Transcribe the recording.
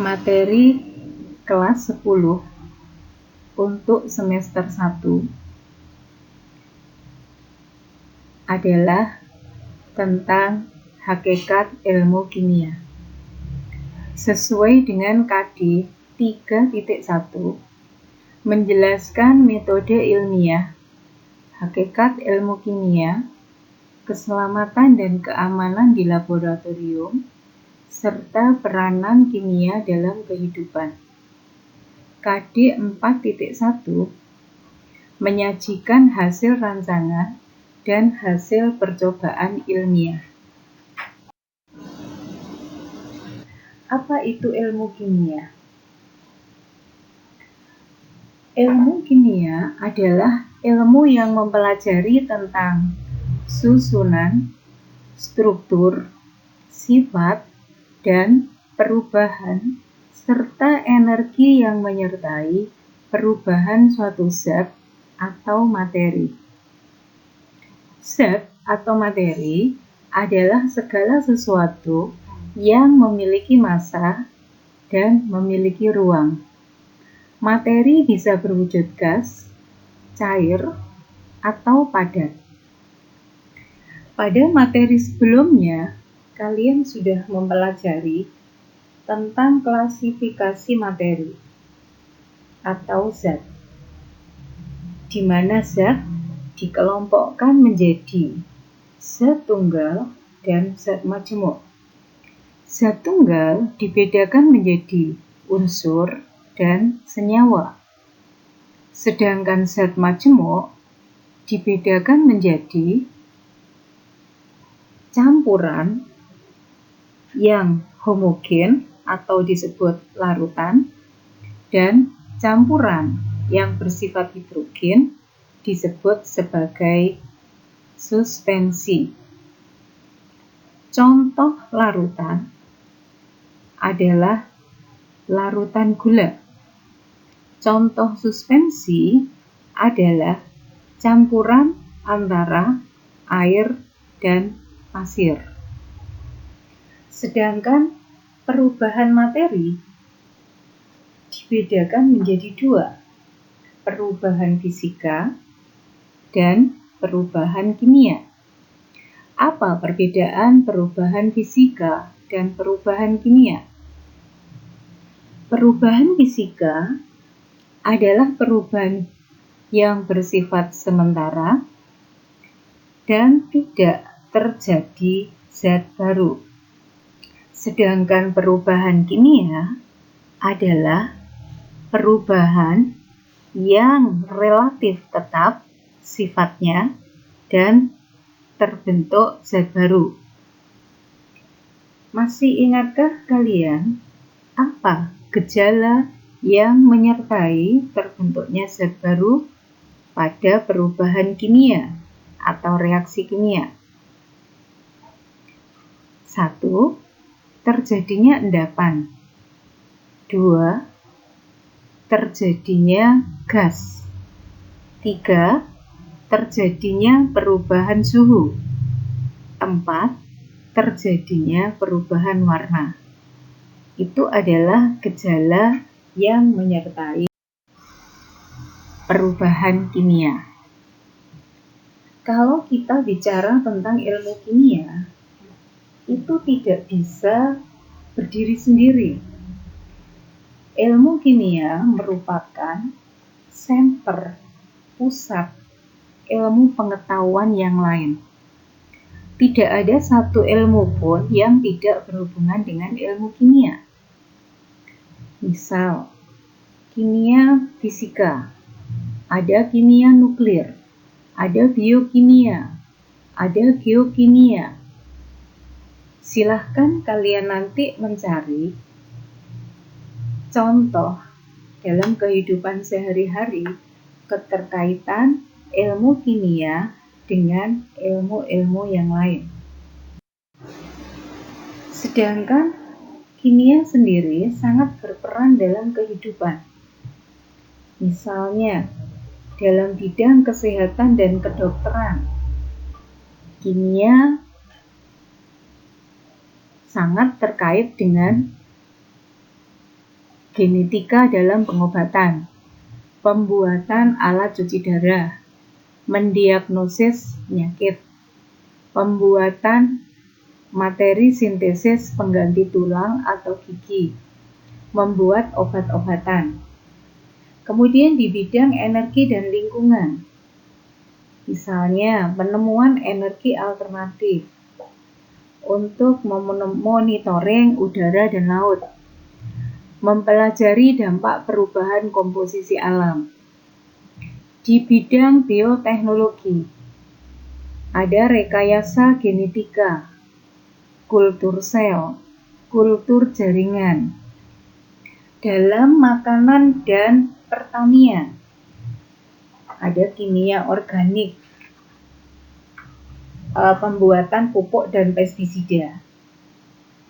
Materi kelas 10 untuk semester 1 adalah tentang hakikat ilmu kimia. Sesuai dengan KD 3.1 menjelaskan metode ilmiah, hakikat ilmu kimia, keselamatan dan keamanan di laboratorium, serta peranan kimia dalam kehidupan. KD 4.1 menyajikan hasil rancangan dan hasil percobaan ilmiah. Apa itu ilmu kimia? Ilmu kimia adalah ilmu yang mempelajari tentang susunan, struktur, sifat, dan perubahan serta energi yang menyertai perubahan suatu zat atau materi. Zat atau materi adalah segala sesuatu yang memiliki massa dan memiliki ruang. Materi bisa berwujud gas, cair, atau padat. Pada materi sebelumnya, kalian sudah mempelajari tentang klasifikasi materi atau zat, di mana zat dikelompokkan menjadi zat tunggal dan zat majmuk. Zat tunggal dibedakan menjadi unsur dan senyawa, sedangkan zat majmuk dibedakan menjadi campuran yang homogen atau disebut larutan dan campuran yang bersifat hidrogen disebut sebagai suspensi. Contoh larutan adalah larutan gula. Contoh suspensi adalah campuran antara air dan pasir. Sedangkan perubahan materi dibedakan menjadi dua, perubahan fisika dan perubahan kimia. Apa perbedaan perubahan fisika dan perubahan kimia? Perubahan fisika adalah perubahan yang bersifat sementara dan tidak terjadi zat baru. Sedangkan perubahan kimia adalah perubahan yang relatif tetap sifatnya dan terbentuk zat baru. Masih ingatkah kalian apa gejala yang menyertai terbentuknya zat baru pada perubahan kimia atau reaksi kimia? 1. Terjadinya endapan. 2. Terjadinya gas. 3. Terjadinya perubahan suhu. 4. Terjadinya perubahan warna. Itu adalah gejala yang menyertai perubahan kimia. Kalau kita bicara tentang ilmu kimia, itu tidak bisa berdiri sendiri. Ilmu kimia merupakan senter pusat ilmu pengetahuan yang lain. Tidak ada satu ilmu pun yang tidak berhubungan dengan ilmu kimia. Misal, kimia fisika, ada kimia nuklir, ada biokimia, ada geokimia. Silahkan kalian nanti mencari contoh dalam kehidupan sehari-hari keterkaitan ilmu kimia dengan ilmu-ilmu yang lain. Sedangkan kimia sendiri sangat berperan dalam kehidupan. Misalnya, dalam bidang kesehatan dan kedokteran, kimia sangat terkait dengan genetika dalam pengobatan, pembuatan alat cuci darah, mendiagnosis penyakit, pembuatan materi sintesis pengganti tulang atau gigi, membuat obat-obatan. Kemudian di bidang energi dan lingkungan, misalnya penemuan energi alternatif untuk memonitoring udara dan laut, mempelajari dampak perubahan komposisi alam. Di bidang bioteknologi, ada rekayasa genetika, kultur sel, kultur jaringan. Dalam makanan dan pertanian, ada kimia organik, pembuatan pupuk dan pestisida.